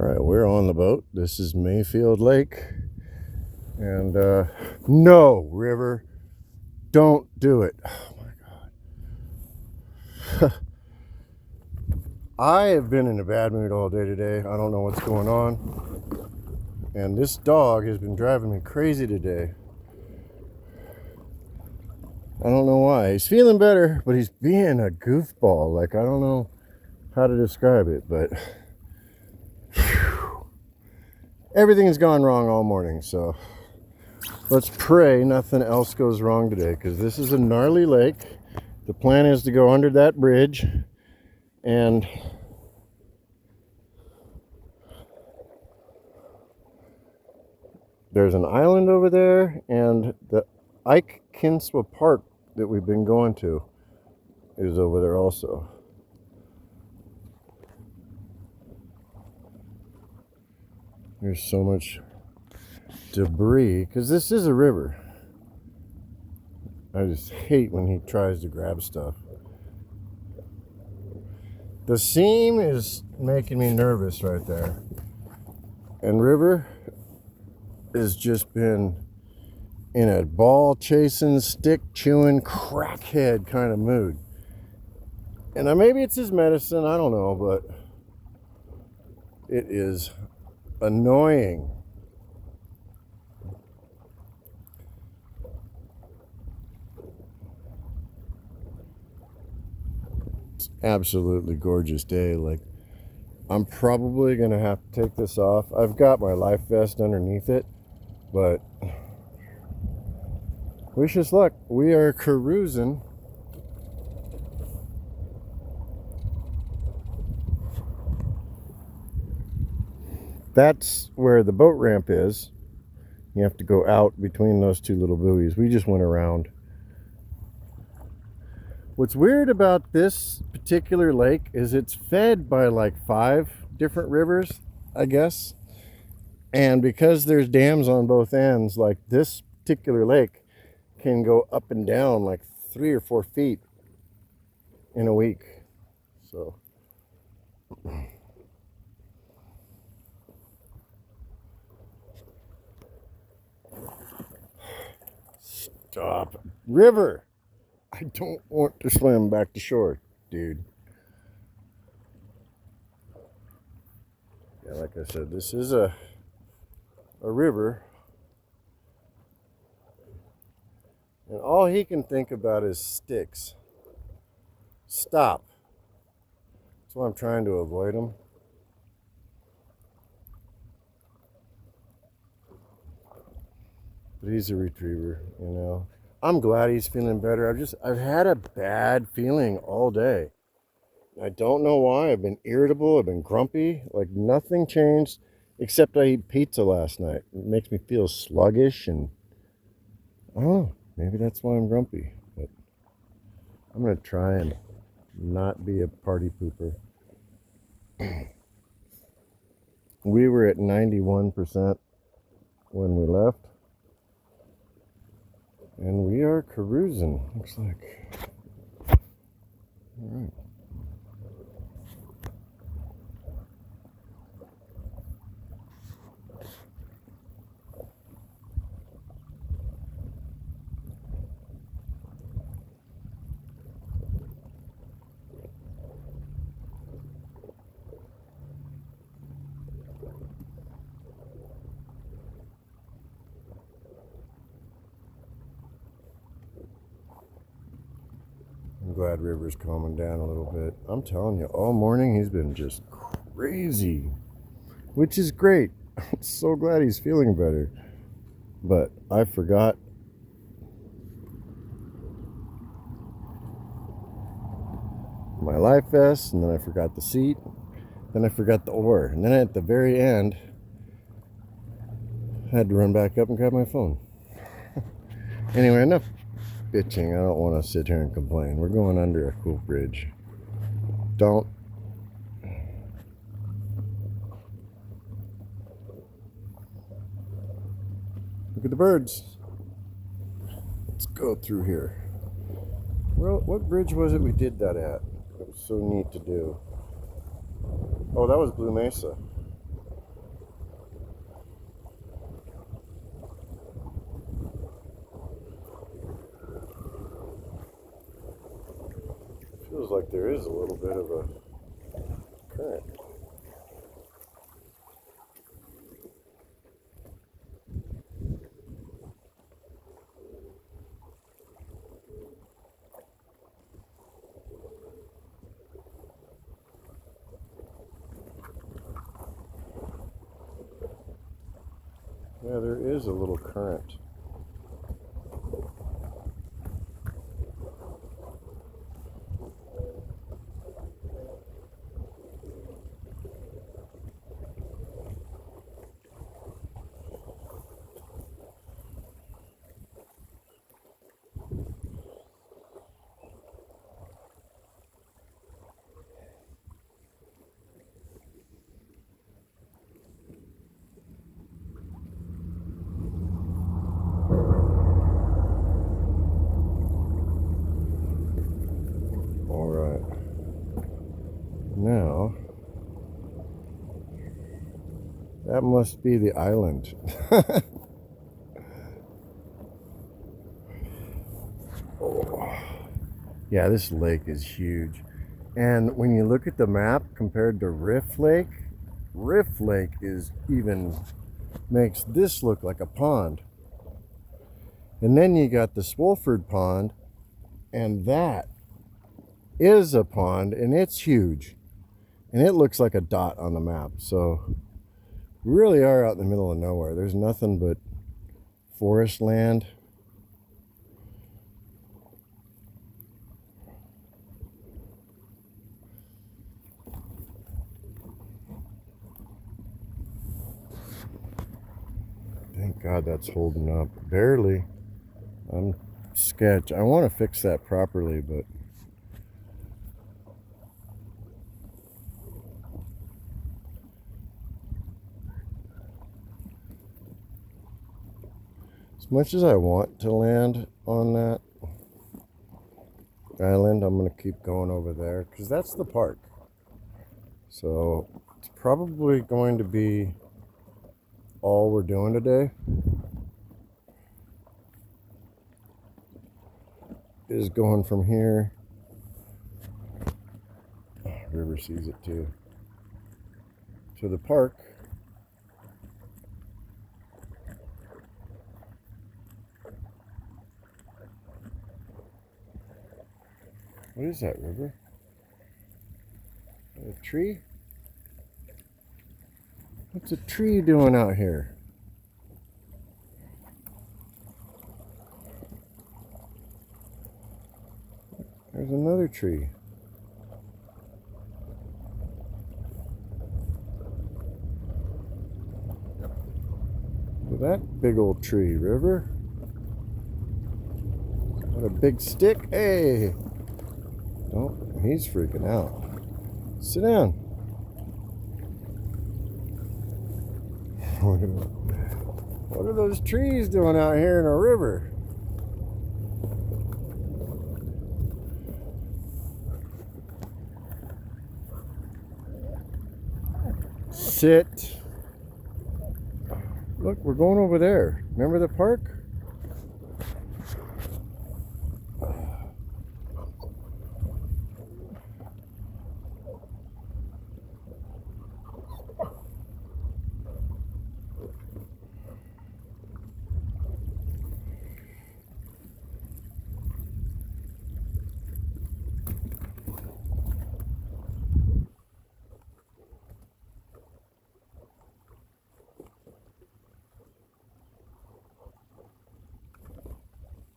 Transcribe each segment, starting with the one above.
All right, we're on the boat. This is Mayfield Lake. And no, river, don't do it. Oh my God. I have been in a bad mood all day today. I don't know what's going on. And this dog has been driving me crazy today. I don't know why. He's feeling better, but he's being a goofball. Like, I don't know how to describe it, but everything's gone wrong all morning. So let's pray nothing else goes wrong today, because this is a gnarly lake. The plan is to go under that bridge, and there's an island over there, and the Ike Kinswa Park that we've been going to is over there also. There's so much debris, because this is a river. I just hate when he tries to grab stuff. The seam is making me nervous right there. And River has just been in a ball chasing, stick chewing, crackhead kind of mood. And maybe it's his medicine, I don't know, but it is annoying. It's absolutely gorgeous day. Like, I'm probably gonna have to take this off. I've got my life vest underneath it, but wish us luck. We are cruising. That's where the boat ramp is. You have to go out between those two little buoys. We just went around. What's weird about this particular lake is it's fed by like 5 different rivers, I guess. And because there's dams on both ends, like this particular lake can go up and down like 3 or 4 feet in a week. So stop. River, I don't want to swim back to shore, dude. Yeah, like I said, this is a river. And all he can think about is sticks. Stop. That's why I'm trying to avoid him. But he's a retriever, you know. I'm glad he's feeling better. I've had a bad feeling all day. I don't know why. I've been irritable. I've been grumpy. Like, nothing changed except I ate pizza last night. It makes me feel sluggish, and I don't know. Maybe that's why I'm grumpy. But I'm going to try and not be a party pooper. We were at 91% when we left. And we are cruising, looks like. All right. I'm glad River's calming down a little bit. I'm telling you, all morning he's been just crazy, which is great. I'm so glad he's feeling better. But I forgot my life vest, and then I forgot the seat, then I forgot the oar, and then at the very end I had to run back up and grab my phone. Anyway, enough bitching. I don't want to sit here and complain. We're going under a cool bridge. Don't. Look at the birds. Let's go through here. Well, what bridge was it we did that at? It was so neat to do. Oh, that was Blue Mesa. feels like there is a little bit of a current. Yeah, there is a little current. Now, that must be the island. Oh. Yeah, this lake is huge. And when you look at the map compared to Rift Lake is even, makes this look like a pond. And then you got the Swofford Pond, and that is a pond, and it's huge. And it looks like a dot on the map. So we really are out in the middle of nowhere. There's nothing but forest land. Thank God that's holding up. Barely. I'm sketch. I want to fix that properly, but as much as I want to land on that island, I'm going to keep going over there because that's the park. So it's probably going to be all we're doing today is going from here. River sees it too. To the park. What is that, River? A tree? What's a tree doing out here? There's another tree. Look at that big old tree, River. Got a big stick. Hey! Oh, he's freaking out. Sit down. What are those trees doing out here in a river? Sit. Look, we're going over there. Remember the park?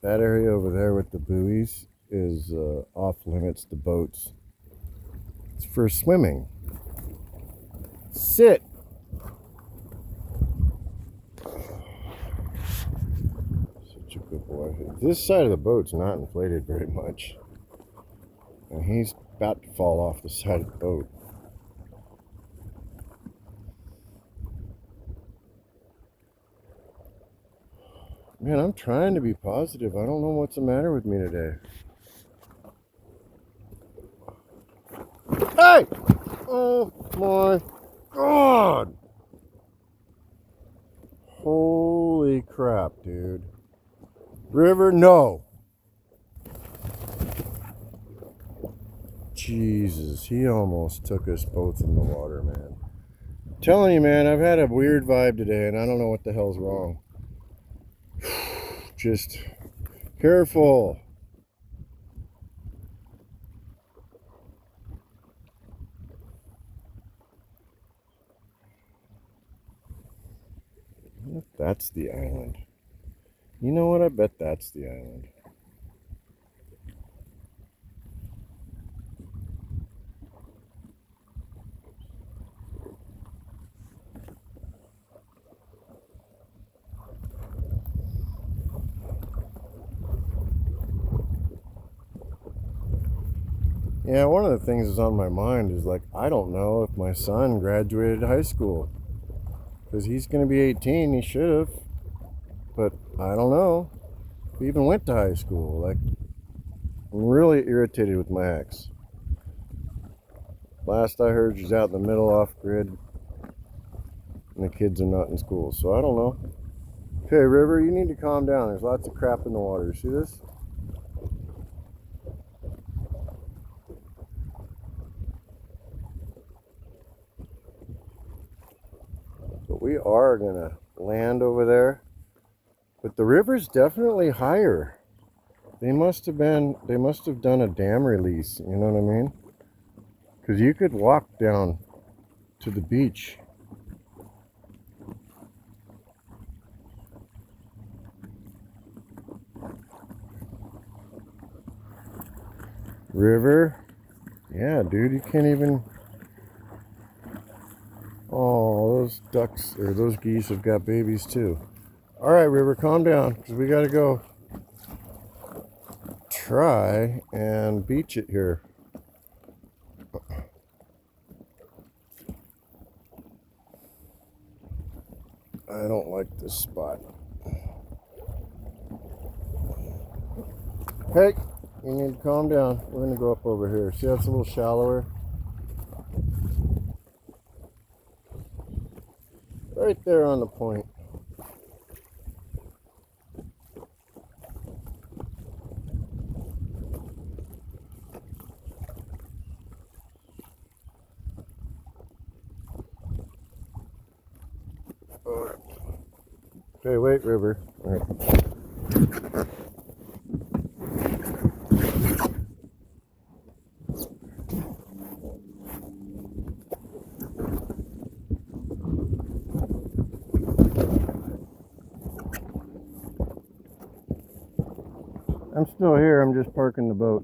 That area over there with the buoys is off limits to boats. It's for swimming. Sit. Such a good boy. This side of the boat's not inflated very much. And he's about to fall off the side of the boat. Man, I'm trying to be positive. I don't know what's the matter with me today. Hey! Oh my God! Holy crap, dude. River, no. Jesus, he almost took us both in the water, man. I'm telling you, man, I've had a weird vibe today, and I don't know what the hell's wrong. Just careful. What if that's the island? You know what? I bet that's the island. Yeah, one of the things that's on my mind is like, I don't know if my son graduated high school. Because he's going to be 18, he should have. But I don't know if he even went to high school. Like, I'm really irritated with my ex. Last I heard, she's out in the middle off grid. And the kids are not in school, so I don't know. Okay, River, you need to calm down. There's lots of crap in the water. See this? But we are going to land over there. But the river's definitely higher. They must have done a dam release, you know what I mean? Because you could walk down to the beach. River? Yeah, dude, you can't even... Oh, those ducks, or those geese have got babies too. Alright, River, calm down, because we got to go try and beach it here. I don't like this spot. Hey, you need to calm down. We're going to go up over here. See how it's a little shallower? Right there on the point. Alright. Okay, wait, River. Alright. I'm still here, I'm just parking the boat.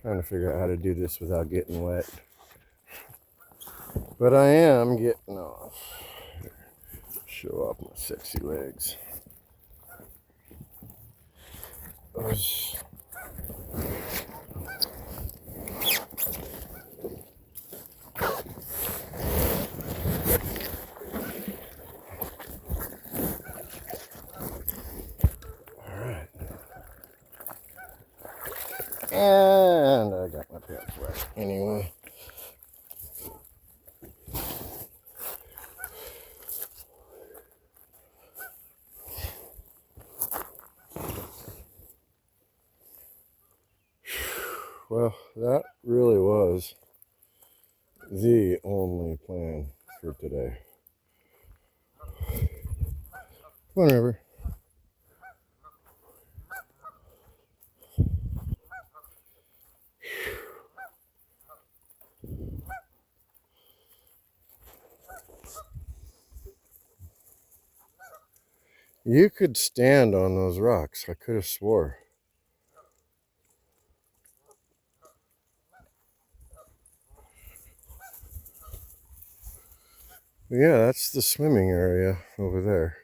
Trying to figure out how to do this without getting wet. But I am getting off. Show off my sexy legs. Alright. And I got my pants wet anyway. Well, that really was the only plan for today. Come on, River. You could stand on those rocks. I could have swore. Yeah, that's the swimming area over there.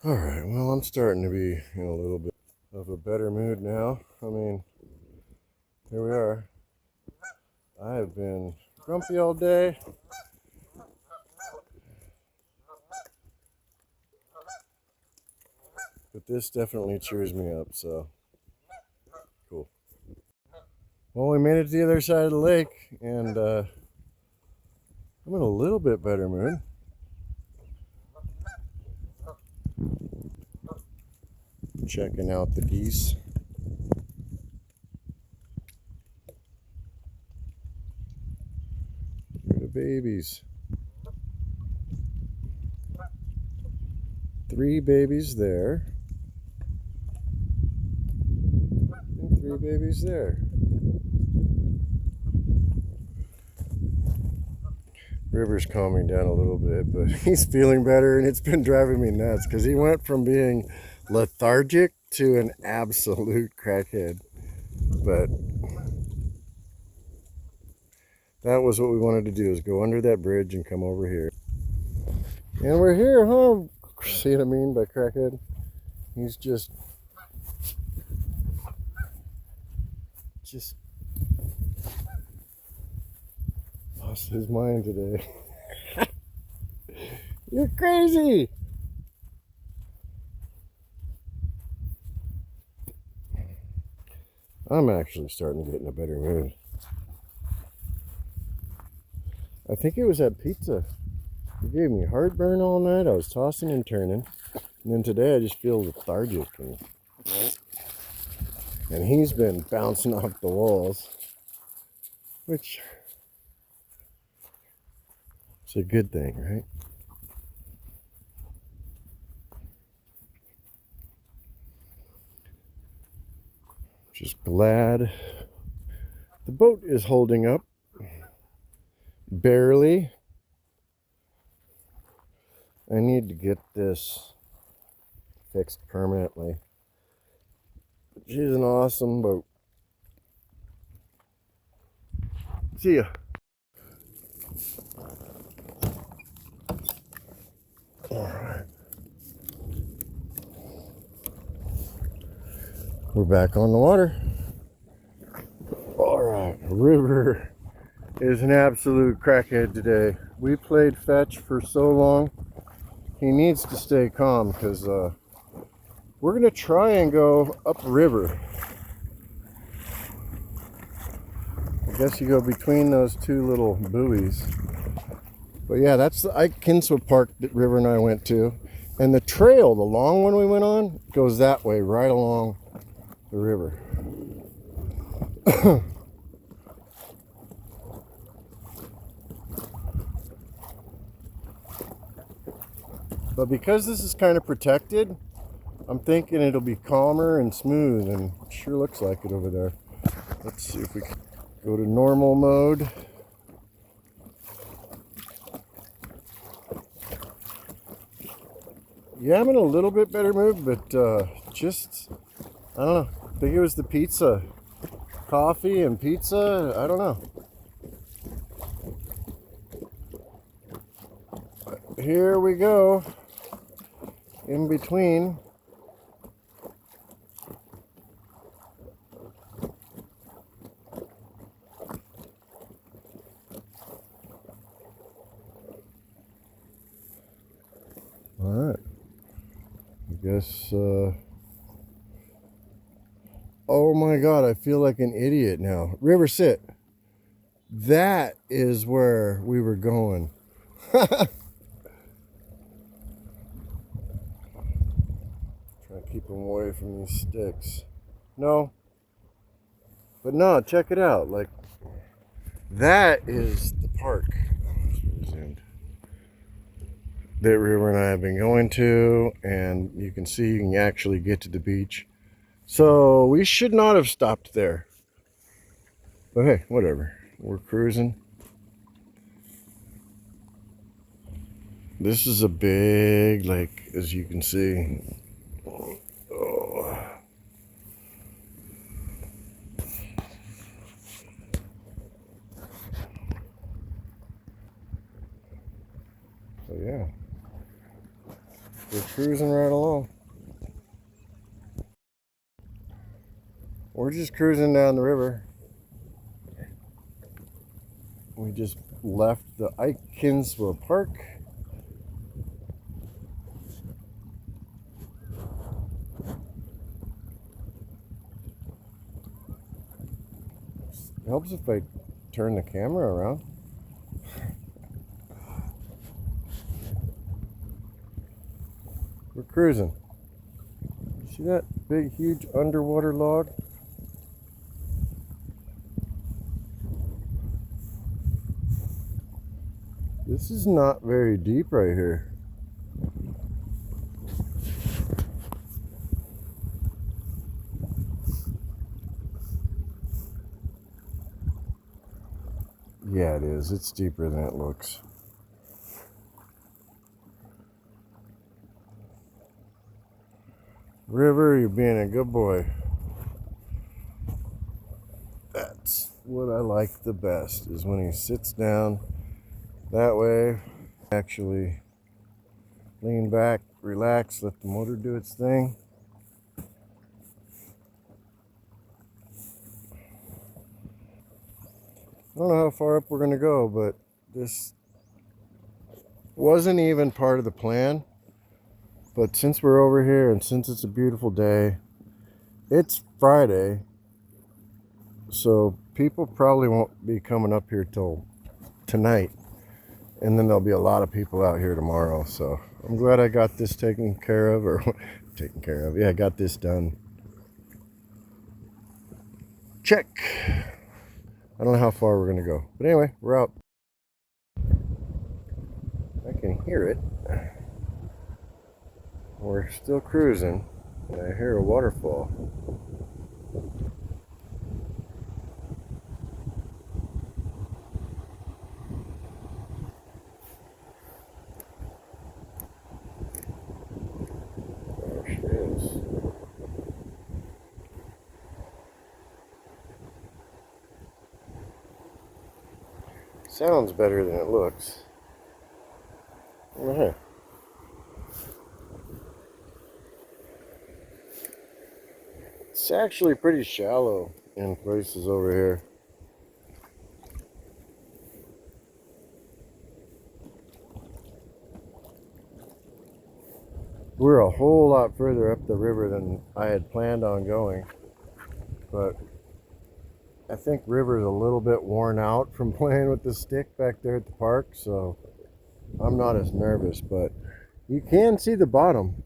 Alright, well, I'm starting to be in a little bit of a better mood now. I mean, here we are. I have been grumpy all day. But this definitely cheers me up, so cool. Well, we made it to the other side of the lake, and I'm in a little bit better mood. Checking out the geese. Look at the babies. 3 babies there. And 3 babies there. River's calming down a little bit, but he's feeling better, and it's been driving me nuts because he went from being lethargic to an absolute crackhead. But that was what we wanted to do, is go under that bridge and come over here. And we're here, huh? See what I mean by crackhead? He's just lost his mind today. You're crazy! I'm actually starting to get in a better mood. I think it was that pizza. It gave me heartburn all night. I was tossing and turning. And then today I just feel lethargic. And he's been bouncing off the walls. Which is a good thing, right? Just glad the boat is holding up. Barely. I need to get this fixed permanently. She's an awesome boat. See ya. Alright. We're back on the water. Alright, River is an absolute crackhead today. We played fetch for so long. He needs to stay calm because we're going to try and go upriver. I guess you go between those 2 little buoys. But yeah, that's the Ike Kinswa Park that River and I went to. And the trail, the long one we went on, goes that way, right along the river. But because this is kind of protected, I'm thinking it'll be calmer and smooth, and it sure looks like it over there. Let's see if we can go to normal mode. Yeah, I'm in a little bit better mood, but just, I don't know. I think it was the pizza. Coffee and pizza, I don't know. Here we go. In between. All right. I guess, oh my God, I feel like an idiot now. River, sit. That is where we were going. Keep them away from these sticks. No. But no, check it out. Like, that is the park that River and I have been going to. And you can see you can actually get to the beach. So we should not have stopped there. But hey, whatever. We're cruising. This is a big lake, as you can see. So yeah, we're cruising right along. We're just cruising down the river. We just left the Ike Kinswa Park. It helps if I turn the camera around. We're cruising. See that big, huge underwater log? This is not very deep right here. Yeah, it is. It's deeper than it looks. River, you're being a good boy. That's what I like the best, is when he sits down that way. Actually lean back, relax, let the motor do its thing. I don't know how far up we're going to go, but this wasn't even part of the plan. But since we're over here and since it's a beautiful day, it's Friday, so people probably won't be coming up here till tonight. And then there'll be a lot of people out here tomorrow. So I'm glad I got this taken care of, or taken care of. Yeah, I got this done. Check. I don't know how far we're going to go. But anyway, we're out. I can hear it. We're still cruising, and I hear a waterfall. There she is. Sounds better than it looks. Uh-huh. It's actually pretty shallow in places over here. We're a whole lot further up the river than I had planned on going, but I think River's a little bit worn out from playing with the stick back there at the park, so I'm not as nervous, but you can see the bottom.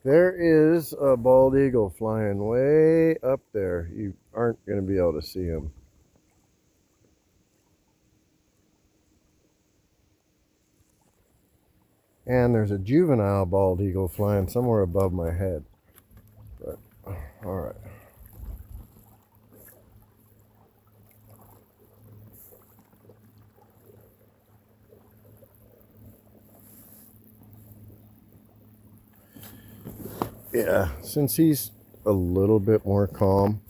There is a bald eagle flying way up there. You aren't going to be able to see him. And there's a juvenile bald eagle flying somewhere above my head. But, all right. Yeah, since he's a little bit more calm,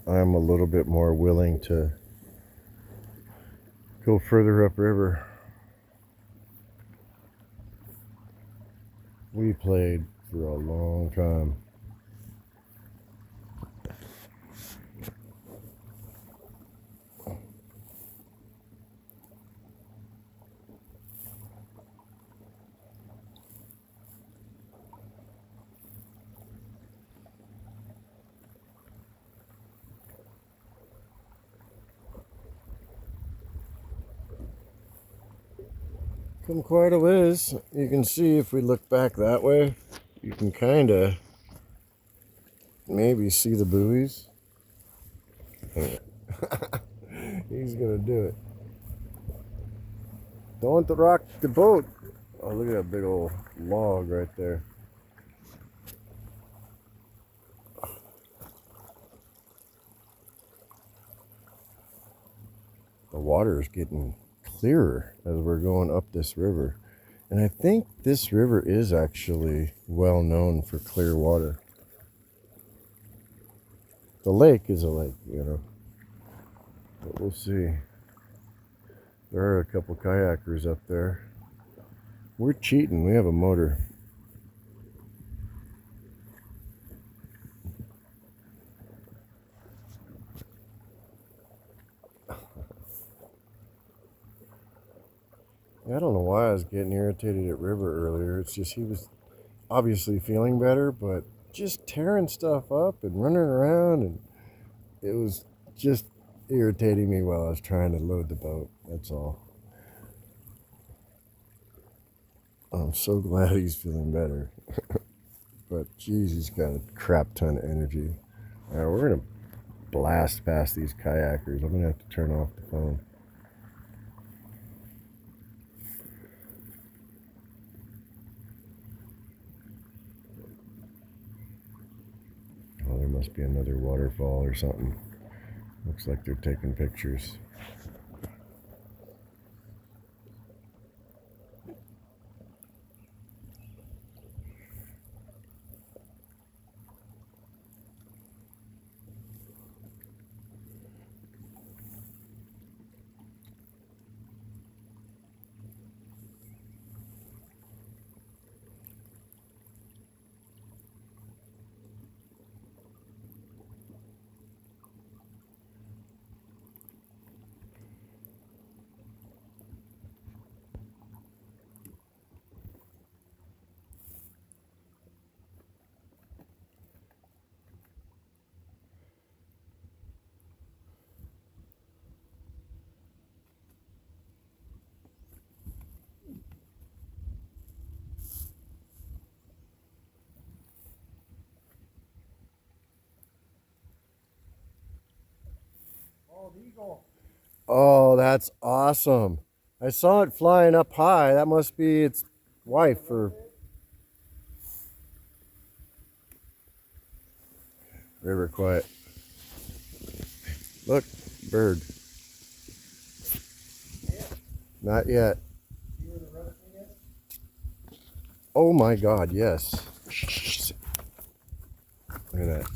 I'm a little bit more willing to go further upriver. We played for a long time. Come quite a ways. You can see if we look back that way, you can kind of maybe see the buoys. He's gonna do it. Don't rock the boat. Oh, look at that big old log right there. The water is getting clearer as we're going up this river. And I think this river is actually well known for clear water. The lake is a lake, you know. But we'll see. There are a couple kayakers up there. We're cheating. We have a motor. I don't know why I was getting irritated at River earlier. It's just he was obviously feeling better, but just tearing stuff up and running around, and it was just irritating me while I was trying to load the boat. That's all. I'm so glad he's feeling better. But geez, he's got a crap ton of energy. All right, we're gonna blast past these kayakers. I'm gonna have to turn off the phone. Oh, there must be another waterfall or something. Looks like they're taking pictures. Eagle. Oh, that's awesome. I saw it flying up high. That must be its wife or river quiet. Look, bird. Not yet. Oh my God, yes. Look at that.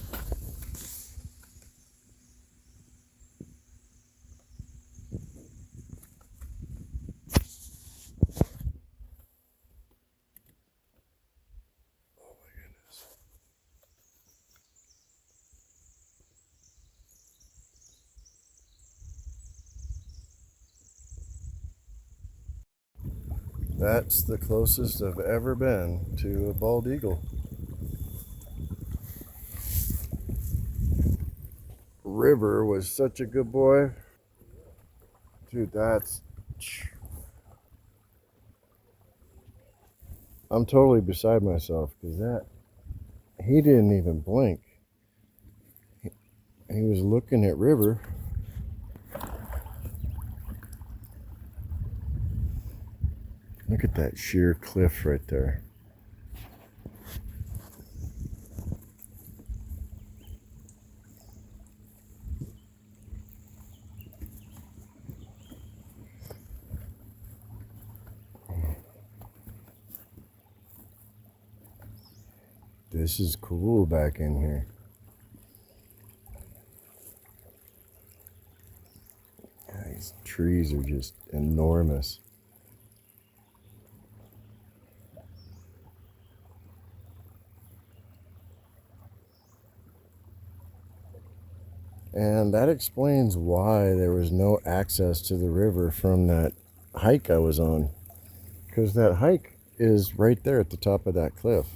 That's the closest I've ever been to a bald eagle. River was such a good boy. Dude, that's... I'm totally beside myself because that... He didn't even blink. He was looking at River. Look at that sheer cliff right there. This is cool back in here. Yeah, these trees are just enormous. And that explains why there was no access to the river from that hike I was on. Because that hike is right there at the top of that cliff.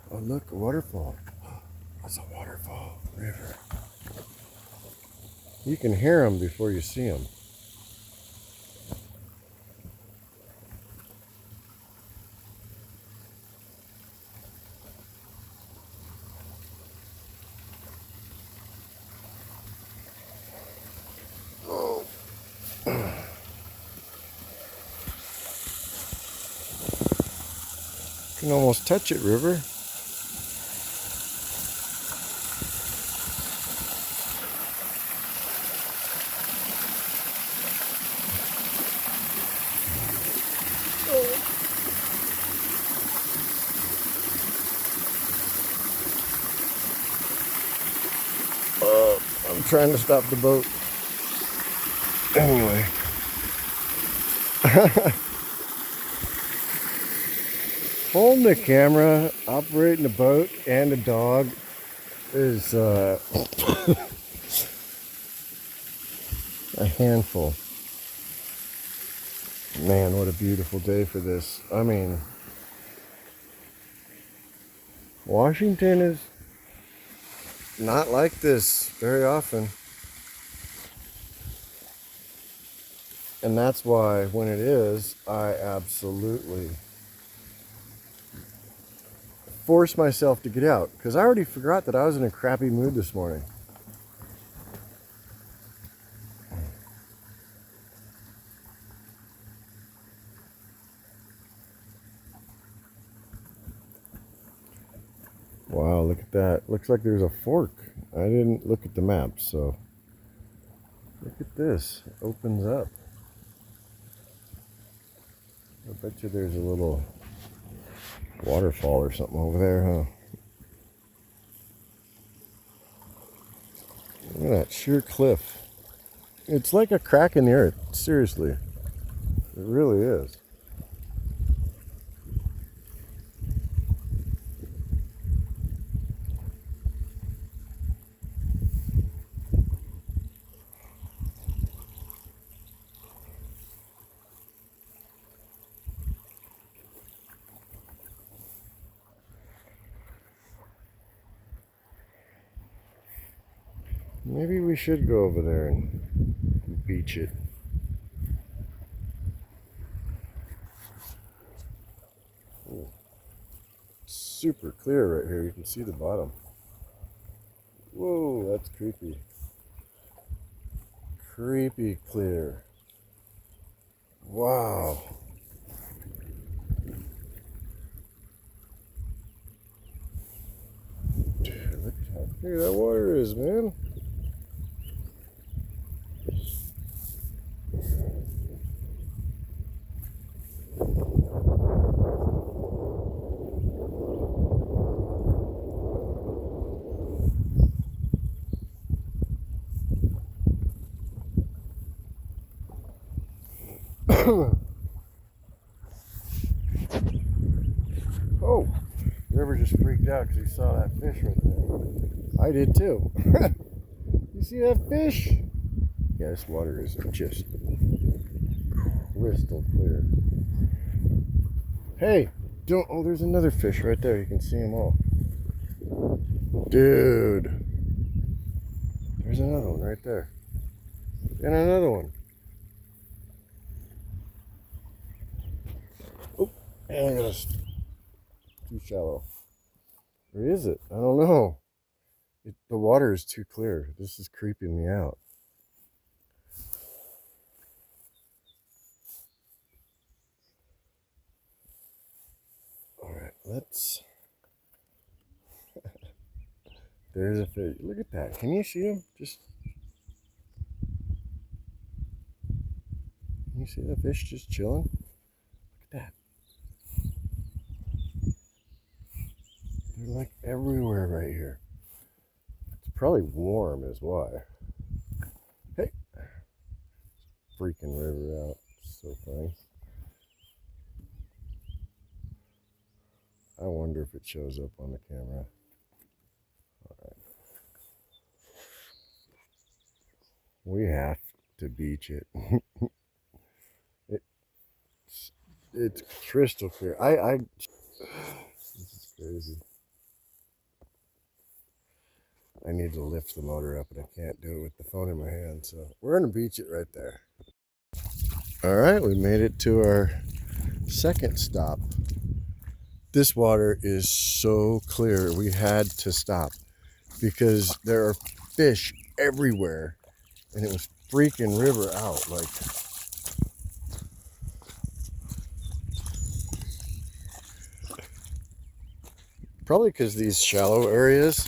Oh, look, a waterfall. That's a waterfall, river. You can hear them before you see them. Oh. You can almost touch it, river. I'm trying to stop the boat. Anyway. Holding the camera, operating a boat and a dog is a handful. Man, what a beautiful day for this. I mean, Washington is not like this very often. And that's why when it is, I absolutely force myself to get out, because I already forgot that I was in a crappy mood this morning. Wow, look at that. Looks like there's a fork. I didn't look at the map, so look at this. It opens up. I bet you there's a little waterfall or something over there, huh? Look at that sheer cliff. It's like a crack in the earth. Seriously. It really is. Maybe we should go over there and beach it. Ooh. Super clear right here. You can see the bottom. Whoa, that's creepy. Creepy clear. Wow. Dude, look at how clear that water is, man. Oh, River just freaked out because he saw that fish right there. I did too. You see that fish? Yeah, this water is just crystal clear. Hey, don't. Oh, there's another fish right there. You can see them all. Dude. There's another one right there. And another one. Oh, and it's too shallow. Or is it? I don't know. The water is too clear. This is creeping me out. Alright, let's... There's a fish. Look at that. Can you see him? Just... Can you see the fish just chilling? Look at that. They're like everywhere right here. It's probably warm is why. Hey! Freaking river out. So funny. I wonder if it shows up on the camera. Alright. We have to beach it. It's crystal clear. This is crazy. I need to lift the motor up, and I can't do it with the phone in my hand. So we're gonna beach it right there. All right, we made it to our second stop. This water is so clear. We had to stop because there are fish everywhere, and it was freaking river out. Like, probably because these shallow areas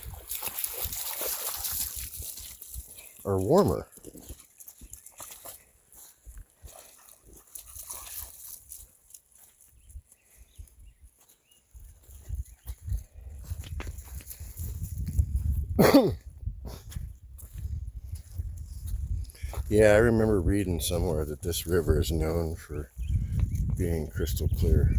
are warmer. Yeah, I remember reading somewhere that this river is known for being crystal clear.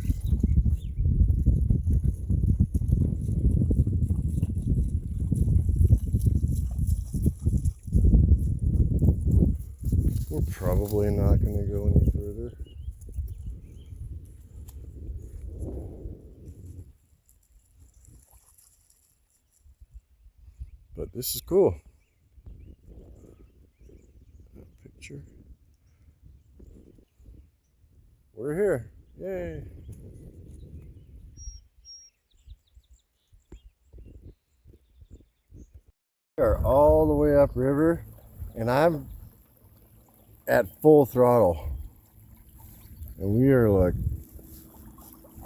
We're probably not going to go any further. But this is cool. That picture. We're here. Yay. We are all the way upriver, and I'm at full throttle. And we are like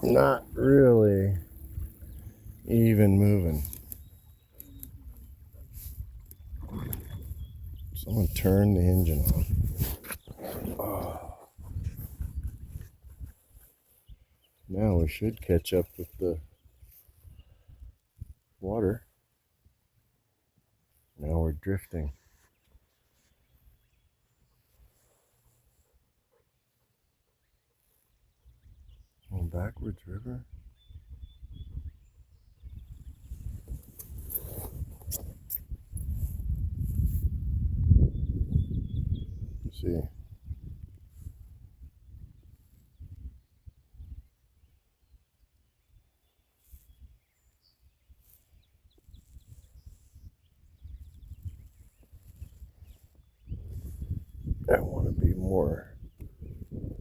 not really even moving. Someone turn the engine on. Oh. Now we should catch up with the water. Now we're drifting. Going backwards river. See. I want to be more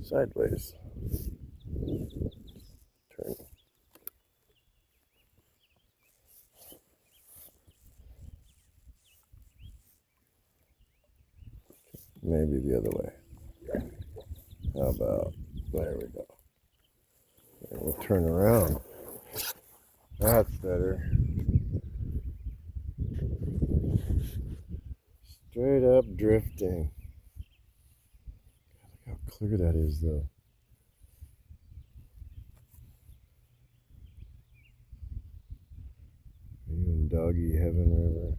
sideways. Turn. Maybe the other way. How about, there we go. And we'll turn around. That's better. Straight up drifting. Look how clear that is, though. Even doggy heaven river.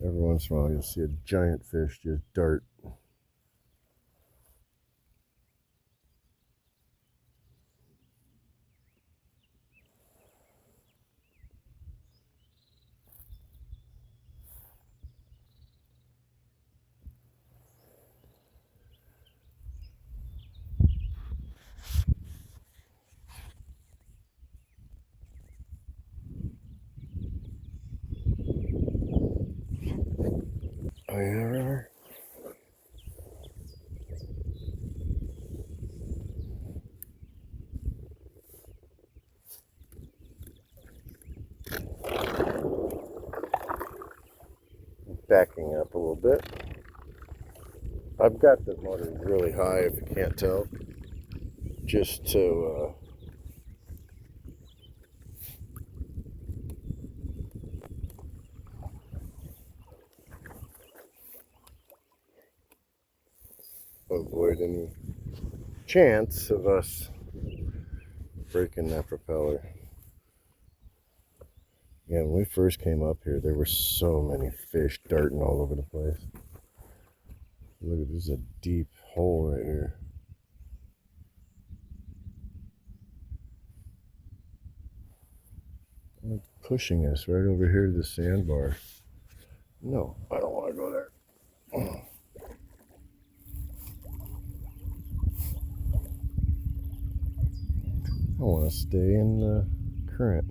Every once in a while you'll see a giant fish just dart. Oh yeah, river. Backing up a little bit. I've got the motor really high, if you can't tell, just to avoid any chance of us breaking that propeller. Yeah, when we first came up here, there were so many fish darting all over the place. Look at this, is a deep hole right here. It's pushing us right over here to the sandbar. No, I don't want to go there. I want to stay in the current.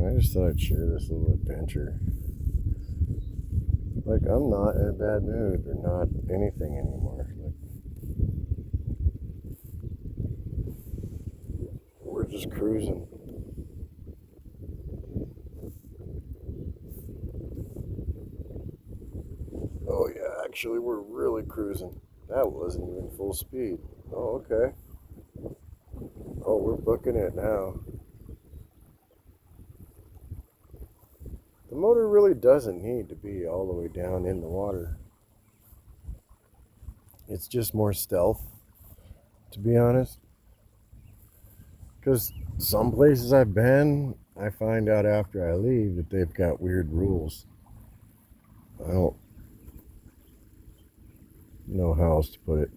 I just thought I'd share this little adventure. Like, I'm not in a bad mood or not anything anymore. Like, we're just cruising. Oh yeah, actually we're really cruising. That wasn't even full speed. Oh, okay. Oh, we're booking it now. The motor really doesn't need to be all the way down in the water. It's just more stealth, to be honest. Because some places I've been, I find out after I leave that they've got weird rules. know how else to put it.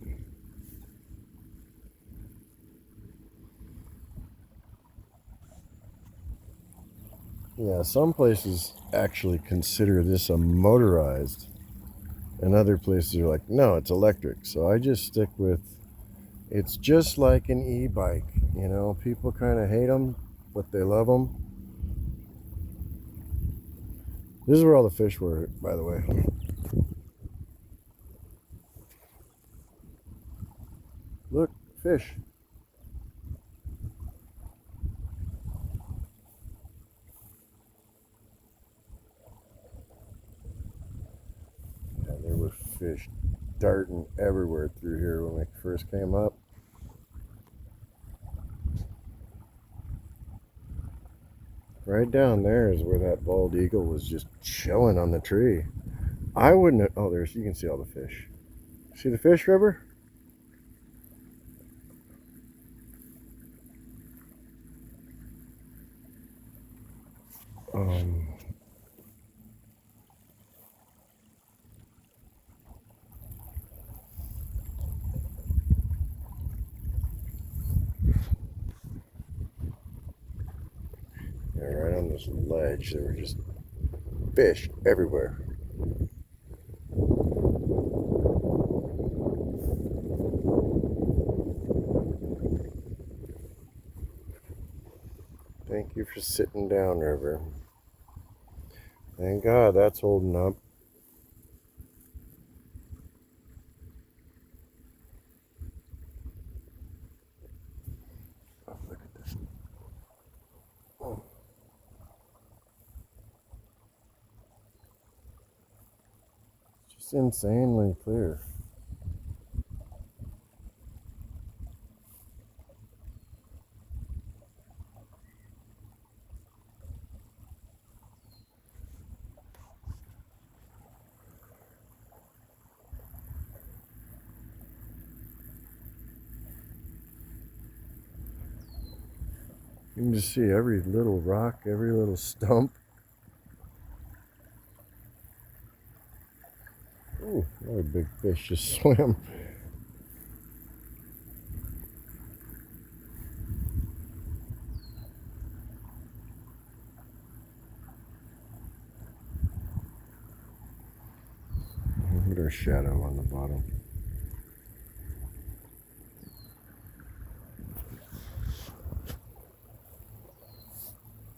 Yeah, some places actually consider this a motorized, and other places are like, no, it's electric. So I just stick with, it's just like an e-bike. You know, people kind of hate them, but they love them. This is where all the fish were, by the way. Look, fish. Yeah, there were fish darting everywhere through here when we first came up. Right down there is where that bald eagle was just chilling on the tree. I wouldn't have, oh, there's, you can see all the fish. See the fish river? Um, yeah, right on this ledge, there were just fish everywhere. Thank you for sitting down, river. Thank God that's holding up. Oh, look at this. Oh. It's just insanely clear. You can just see every little rock, every little stump. Ooh, another big fish just swam. Look at our shadow on the bottom.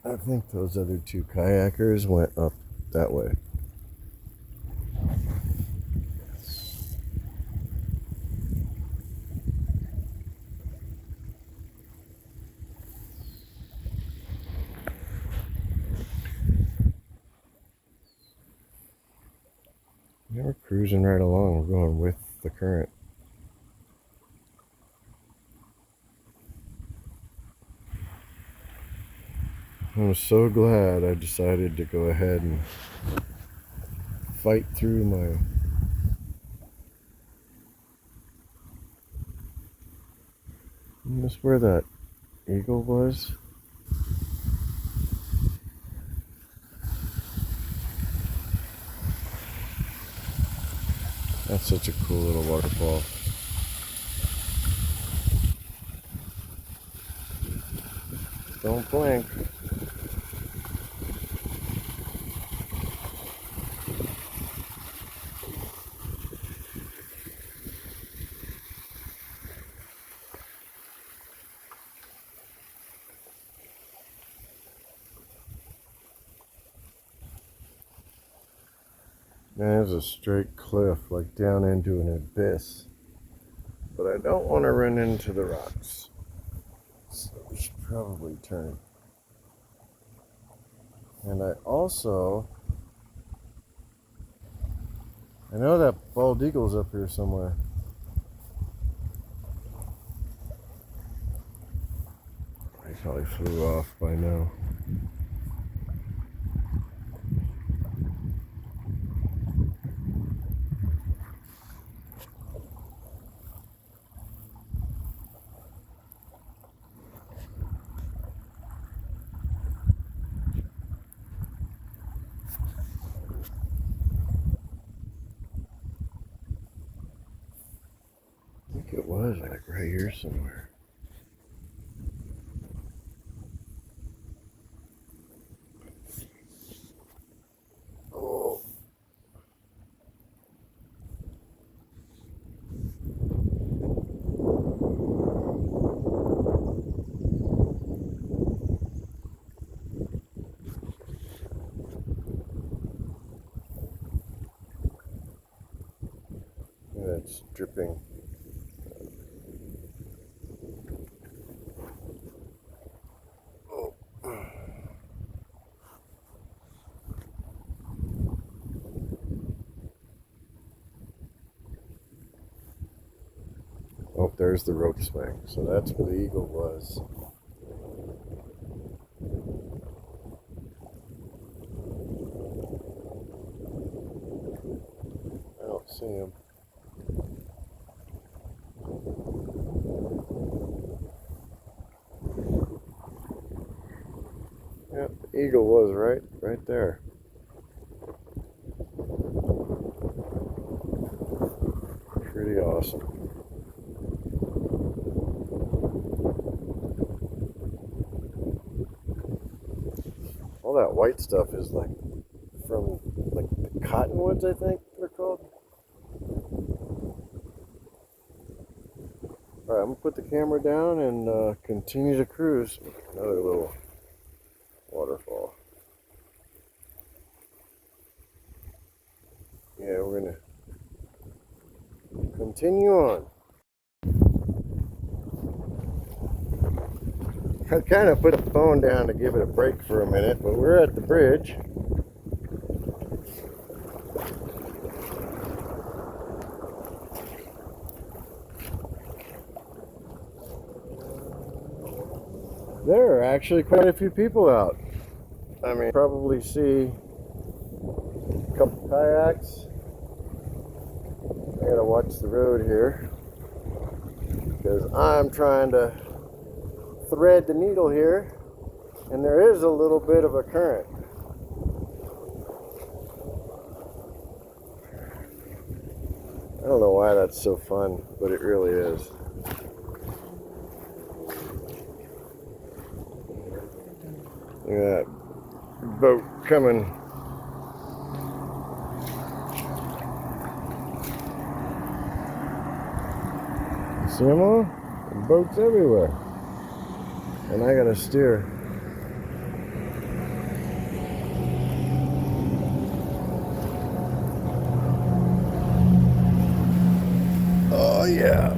I think those other two kayakers went up that way. Yeah, we're cruising right along. We're going with the current. I'm so glad I decided to go ahead and fight through my... Is this where that eagle was? That's such a cool little waterfall. Don't blink. Man, there's a straight cliff, like down into an abyss. But I don't want to run into the rocks. So we should probably turn. And I know that bald eagle's up here somewhere. He probably flew off by now. was like right here somewhere. Oh. That's dripping. Oh, there's the rope swing. So that's where the eagle was. I don't see him. Yep, the eagle was right there. Pretty awesome. All that white stuff is like from like the cottonwoods, I think they're called. All right, I'm gonna put the camera down and continue to cruise. Another little waterfall. Yeah, we're gonna continue on. I kind of put the phone down to give it a break for a minute, but we're at the bridge. There are actually quite a few people out. I mean, probably see a couple kayaks. I gotta watch the road here because I'm trying to thread the needle here, and there is a little bit of a current. I don't know why that's so fun, but it really is. Look at that boat coming. See them all? Boats everywhere. And I gotta steer. Oh yeah.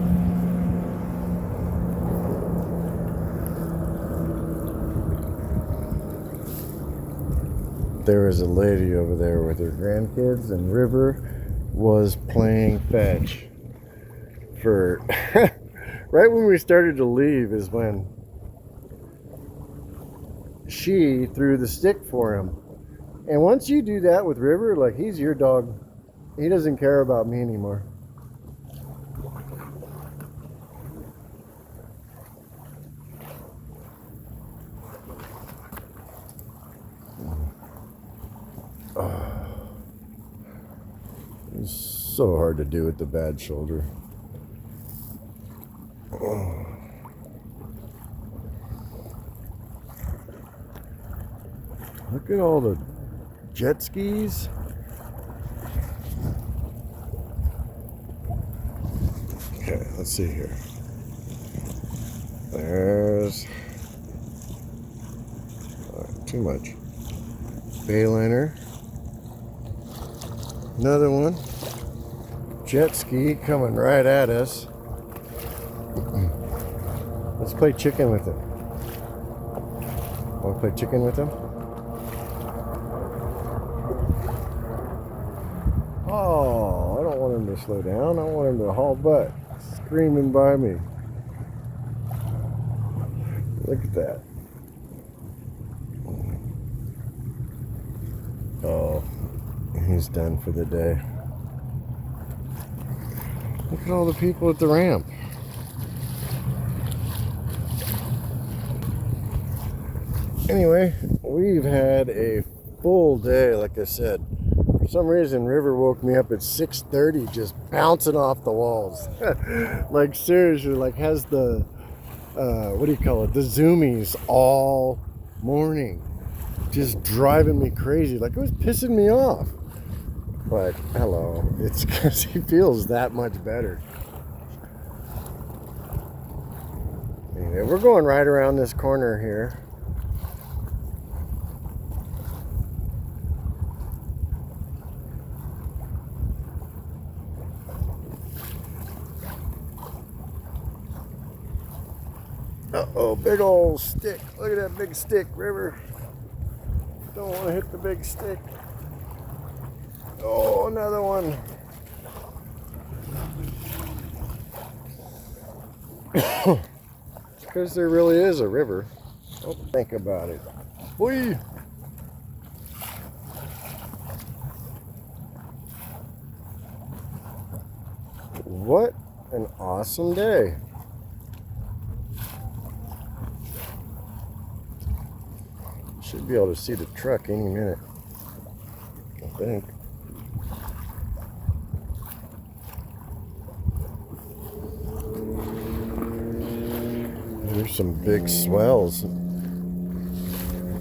There was a lady over there with her grandkids, and River was playing fetch. For right when we started to leave is when she threw the stick for him. And once you do that with River, like, he's your dog. He doesn't care about me anymore. It's so hard to do with the bad shoulder. Look at all the jet skis. Okay, let's see here. There's too much. Bayliner. Another one. Jet ski coming right at us. Let's play chicken with him. Want to play chicken with him? Oh, I don't want him to slow down. I want him to haul butt. Screaming by me. Look at that. Oh, he's done for the day. Look at all the people at the ramp. Anyway, we've had a full day, like I said. For some reason, River woke me up at 6:30, just bouncing off the walls. Like seriously, like has the what do you call it? The zoomies all morning, just driving me crazy. Like it was pissing me off. But hello, it's because he feels that much better. Anyway, we're going right around this corner here. Uh-oh, big old stick. Look at that big stick, River. Don't want to hit the big stick. Oh, another one. Because there really is a river. Don't think about it. Whee! What an awesome day. Should be able to see the truck any minute, I think. There's some big swells. A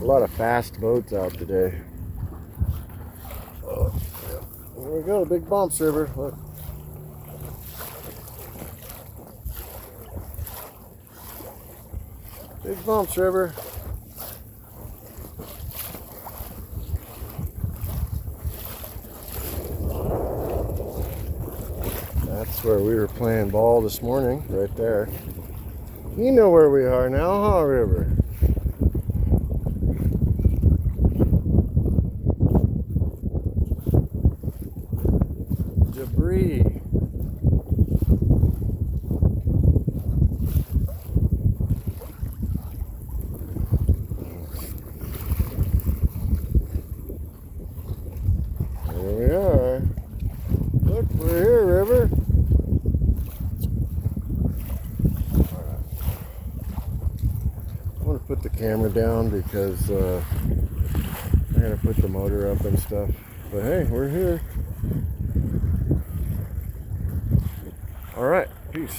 lot of fast boats out today. Oh, yeah. There we go, big bumps, River. Look. Big bumps, River. That's where we were playing ball this morning, right there. You know where we are now, huh, River? Debris. There we are. Look, we're here, River. Put the camera down because I'm gonna put the motor up and stuff, but hey, we're here. All right, peace.